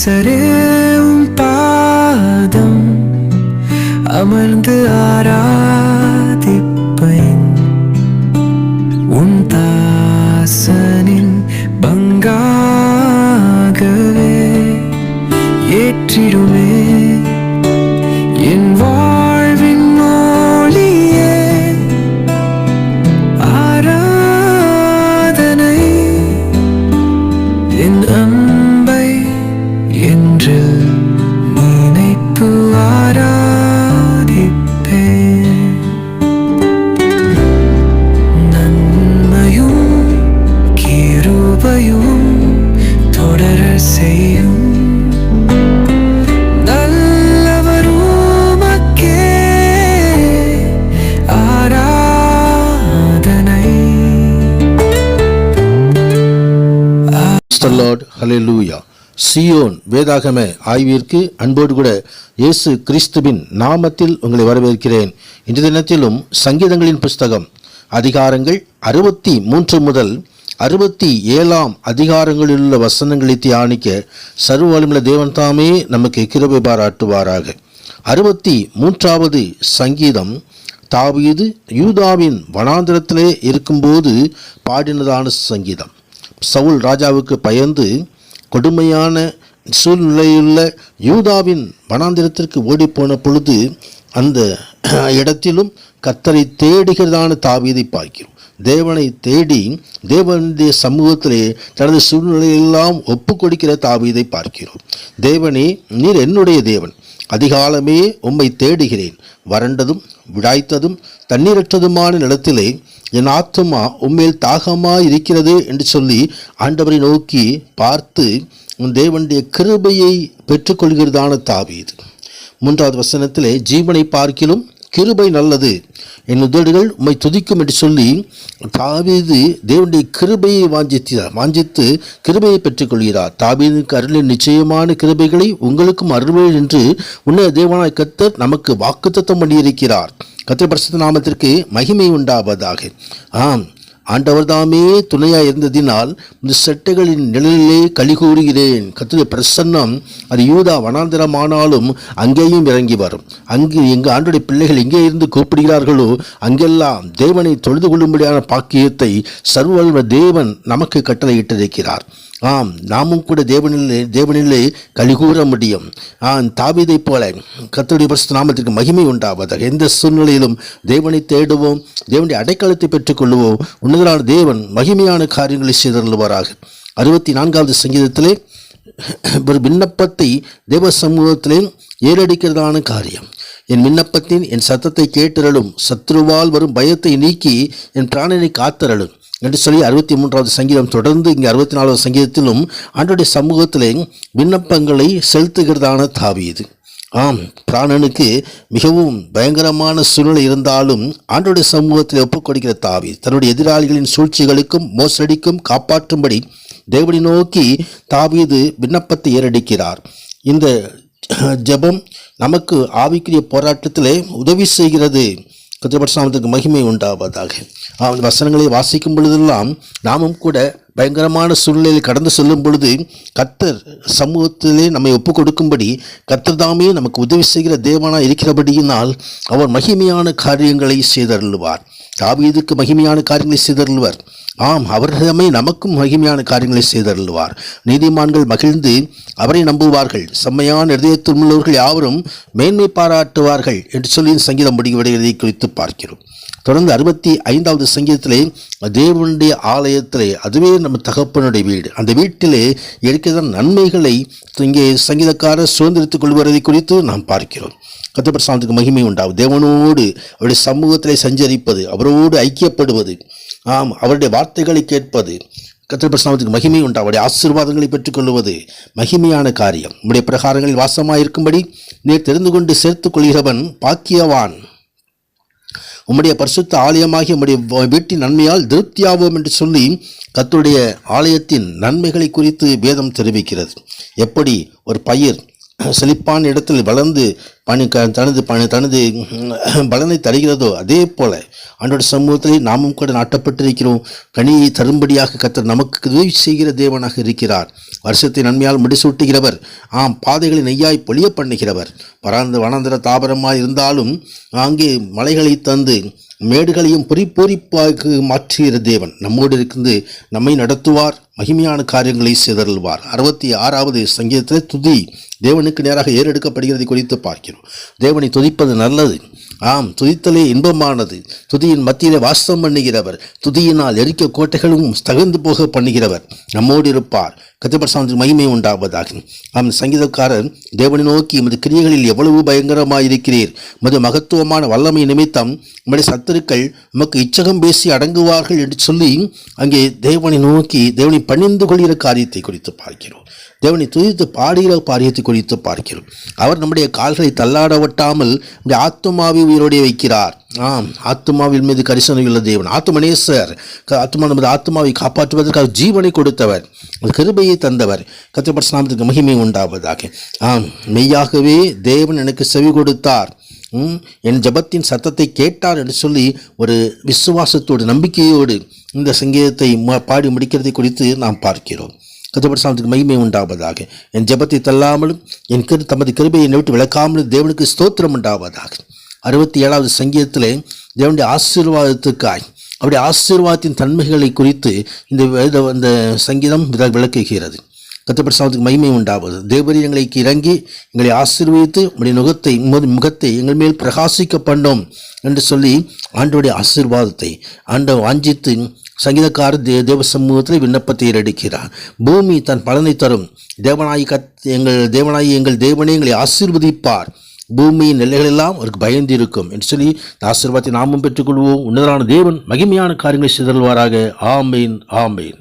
நேசரே உம் பாதம் அமர்ந்து ஆராதிப்பேன். உன் தாசனின் பங்காகவே ஏற்றிடுமே என் வாழ்வின் மொழியே. ஆராதனை என் அன்பை என்று நினைத்து ஆராதிப்பேன். நன்மையும் கிருபையும் தொடர செய்யும் ஹல்லேலூயா. சியோன் வேதாகம ஆய்விற்கு அன்போடு கூட இயேசு கிறிஸ்துவின் நாமத்தில் உங்களை வரவேற்கிறேன். இன்றைய தினத்திலும் சங்கீதங்களின் புஸ்தகம் அதிகாரங்கள் 63 முதல் 67 அதிகாரங்களில் உள்ள வசனங்களை தியானிக்க சர்வவல்லமையுள்ள தேவன் தாமே நமக்கு கிருபை பாராட்டுவாராக. 63வது சங்கீதம் தாவீது யூதாவின் வனாந்திரத்திலே இருக்கும்போது பாடினதான சங்கீதம். சவுல் ராஜாவுக்கு பயந்து கொடுமையான சூழ்நிலையுள்ள யூதாவின் வனாந்திரத்திற்கு ஓடிப்போன பொழுது அந்த இடத்திலும் கர்த்தரை தேடுகிறதான தாவீதை பார்க்கிறோம். தேவனை தேடி தேவனுடைய சமூகத்திலே தனது சூழ்நிலையெல்லாம் ஒப்பு கொடுக்கிற தாவீதை பார்க்கிறோம். தேவனே, நீர் என்னுடைய தேவன், அதிகாலமே உம்மை தேடுகிறேன். வறண்டதும் விடாய்த்ததும் தண்ணீரற்றதுமான நிலத்திலே என் ஆத்துமா உம்மேல் தாகமாய் இருக்கிறது என்று சொல்லி ஆண்டவரை நோக்கி பார்த்து தேவனுடைய கிருபையை பெற்றுக்கொள்கிறதான தாவீது 3வது வசனத்திலே ஜீவனை பார்க்கிலும் கிருபை நல்லது, என் உதடுகள் உம்மை துதிக்கும் என்று சொல்லி தாவீது தேவனுடைய கிருபையை வாஞ்சித்து கிருபையை பெற்றுக்கொள்கிறார். தாவீதுக்கு அருளின் நிச்சயமான கிருபைகளை உங்களுக்கும் அருள்வேன் என்று உன்னை தேவனாய் கர்த்தர் நமக்கு வாக்குத்தத்தம் பண்ணியிருக்கிறார். கர்த்தர் பரிசுத்த நாமத்திற்கு மகிமை உண்டாவதாக. ஆம், ஆண்டவர் தாமே துணையாக இருந்ததினால் இந்த செட்டைகளின் நிழலிலே களி கூறுகிறேன். கர்த்தருடைய பிரசன்னம் அது யூதா வனாந்திரமானாலும் அங்கேயும் இறங்கி வரும். எங்கள் ஆண்டுடைய பிள்ளைகள் எங்கே இருந்து கூப்பிடுகிறார்களோ அங்கெல்லாம் தேவனை தொழுது கொள்ளும்படியான பாக்கியத்தை சர்வவல்ல தேவன் நமக்கு கட்டளையிட்டிருக்கிறார். ஆம், நாமும் கூட தேவனிலே கலிகூற முடியும். தாவீதை போல கர்த்தருடைய பரிசுத்த நாமத்திற்கு மகிமை உண்டாவதாக. எந்த சூழ்நிலையிலும் தேவனை தேடுவோம், தேவனுடைய அடைக்கலத்தை பெற்றுக்கொள்வோம். உன்னதரான தேவன் மகிமையான காரியங்களை செய்தருள்வாராக. 64வது சங்கீதத்திலே ஒரு விண்ணப்பத்தை தேவ சமூகத்திலே ஏறடிக்கிறதான காரியம். என் விண்ணப்பத்தின் என் சத்தத்தை கேட்டருளும், சத்ருவால் வரும் பயத்தை நீக்கி என் பிராணனை காத்தருளும் என்று சொல்லி 63வது சங்கீதம் தொடர்ந்து இங்கே 64வது சங்கீதத்திலும் ஆண்டவருடைய சமூகத்திலே விண்ணப்பங்களை செலுத்துகிறதான தாவீது. ஆம், பிராணனுக்கு மிகவும் பயங்கரமான சூழ்நிலை இருந்தாலும் ஆண்டவருடைய சமூகத்தில் ஒப்புக் கொடுக்கிற தாவீது தன்னுடைய எதிராளிகளின் சூழ்ச்சிகளுக்கும் மோசடிக்கும் காப்பாற்றும்படி தேவனை நோக்கி தாவீது விண்ணப்பத்தை ஏறடிக்கிறார். இந்த ஜெபம் நமக்கு ஆவிக்குரிய போராட்டத்திலே உதவி செய்கிறது. கர்த்தருக்கு மகிமை உண்டாவதாக. வசனங்களை வாசிக்கும் பொழுதெல்லாம் நாமும் கூட பயங்கரமான சூழ்நிலையில் கடந்து செல்லும் பொழுது கர்த்தர் சமூகத்திலே நம்மை ஒப்புக் கொடுக்கும்படி கர்த்தர் தாமே நமக்கு உதவி செய்கிற தேவனாய் இருக்கிறபடியினால் அவர் மகிமையான காரியங்களை செய்தருள்வார். தாவீதுக்கு மகிமையான காரியங்களை செய்தருள்வார். ஆம், அவரிடமே நமக்கும் மகிமையான காரியங்களை செய்தருள்வார். நீதிமான்கள் மகிழ்ந்து அவரை நம்புவார்கள், செம்மையான இதயத்தில் உள்ளவர்கள் யாவரும் மேன்மை பாராட்டுவார்கள் என்று சொல்லி சங்கீதம் முடிவடைவதை குறித்து பார்க்கிறோம். தொடர்ந்து 65வது சங்கீதத்திலே தேவனுடைய ஆலயத்திலே அதுவே நம்ம தகப்பனுடைய வீடு, அந்த வீட்டிலே இருக்கிற நன்மைகளை இங்கே சங்கீதக்காரர் சுதந்திரித்துக் கொள்வதை குறித்து நாம் பார்க்கிறோம். கர்த்தர் சாமத்துக்கு மகிமை உண்டாகும். தேவனோடு அவருடைய சமூகத்திலே சஞ்சரிப்பது, அவரோடு ஐக்கியப்படுவது, ஆம், அவருடைய வார்த்தைகளை கேட்பது, கர்த்தர் நாமத்துக்கு மகிமை உண்டு. அவருடைய ஆசீர்வாதங்களை பெற்றுக்கொள்வது மகிமையான காரியம். நம்முடைய பிரகாரங்களில் வாசமாயிருக்கும்படி நீர் தெரிந்து கொண்டு சேர்த்துக் கொள்கிறவன் பாக்கியவான். உம்முடைய பரிசுத்த ஆலயமாகி உம்முடைய வீட்டின் நன்மையால் திருப்தியாவோம் என்று சொல்லி கர்த்தருடைய ஆலயத்தின் நன்மைகளை குறித்து வேதம் தெரிவிக்கிறது. எப்படி ஒரு பயிர் செழிப்பான இடத்தில் வளர்ந்து தனது பலனை தருகிறதோ அதே போல ஆண்டோட சமூகத்திலே நாமும் கூட நாட்டப்பட்டிருக்கிறோம். கனியை தரும்படியாக கர்த்தர் நமக்கு உதவி செய்கிற தேவனாக இருக்கிறார். வருஷத்தை நன்மையால் முடிசூட்டுகிறவர், பாதைகளை நெய்யாய் பொழிய பண்ணுகிறவர். வனாந்தர தாபரமாய் இருந்தாலும் அங்கே மலைகளை தந்து மேடுகளையும் பொறிப்பாக மாற்றுகிற தேவன் நம்மோடு இருந்து நம்மை நடத்துவார், மகிமையான காரியங்களை செய்தருள்வார். 66வது சங்கீதத்தில் துதி தேவனுக்கு நேராக ஏறெடுக்கப்படுகிறதை குறித்து பார்க்கிறோம். தேவனை துதிப்பது நல்லது, துதித்தலே இன்பமானது. துதியின் மத்தியிலே வாசம் பண்ணுகிறவர், துதியினால் எரிக்க கோட்டைகளும் தகர்ந்து போக பண்ணுகிறவர் நம்மோடு இருப்பார். கர்த்தருடைய மகிமை உண்டாவதாக. சங்கீதக்காரர் தேவனை நோக்கி, எமது கிரியைகளில் எவ்வளவு பயங்கரமாயிருக்கிறீர், மது மகத்துவமான வல்லமை நிமித்தம் நம்முடைய சத்துருக்கள் நமக்கு இச்சகம் பேசி அடங்குவார்கள் என்று சொல்லி அங்கே தேவனை நோக்கி தேவனை பணிந்து கொள்கிற காரியத்தை குறித்து பார்க்கிறோம். தேவனை துதித்து பாடுகிற காரியத்தை குறித்து பார்க்கிறோம். அவர் நம்முடைய கால்களை தள்ளாட விட்டாமல் நம்முடைய ஆத்துமாவை உயிரோடு வைக்கிறார். ஆத்துமாவின் மீது கரிசனையுள்ள தேவன், ஆத்துமனேசர். நமது ஆத்துமாவை காப்பாற்றுவதற்காக ஜீவனை கொடுத்தவர், கிருபையை தந்தவர். கர்த்தருடைய நாமத்துக்கு மகிமை உண்டாவதாக. மெய்யாகவே தேவன் எனக்கு செவி கொடுத்தார், என் ஜெபத்தின் சத்தத்தை கேட்டார் என்று சொல்லி ஒரு விசுவாசத்தோடு நம்பிக்கையோடு இந்த சங்கீதத்தை பாடி முடிக்கிறதை குறித்து நாம் பார்க்கிறோம். கர்த்தருடைய மகிமை உண்டாவதாக. என் ஜெபத்தை தள்ளாமலும் என் தமது கிருபையை விட்டு விளக்காமலும் தேவனுக்கு ஸ்தோத்திரம் உண்டாவதாக. 67வது சங்கீதத்திலே தேவனுடைய ஆசீர்வாதத்துக்காய் அவருடைய ஆசீர்வாதத்தின் தன்மைகளை குறித்து இந்த சங்கீதம் விளக்குகிறது. கர்த்தருடைய மகிமை உண்டாவது. தேவரீர் எங்களுக்கு இறங்கி எங்களை ஆசீர்வதித்து உடைய முகத்தை எங்கள் மேல் பிரகாசிக்க பண்ணோம் என்று சொல்லி ஆண்டவருடைய ஆசீர்வாதத்தை வாஞ்சித்து சங்கீதக்காரர் தேவ சமூகத்தில் விண்ணப்பத்தை ஏறெடுக்கிறார். பூமி தன் பலனை தரும். எங்கள் தேவனே எங்களை ஆசீர்வதிப்பார். பூமியின் எல்லைகளெல்லாம் அவருக்கு பயந்து இருக்கும் என்று சொல்லி ஆசீர்வாதத்தை நாமும் பெற்றுக்கொள்வோம். உன்னதரான தேவன் மகிமையான காரியங்களை செய்தல்வாராக. ஆமேன், ஆமேன்.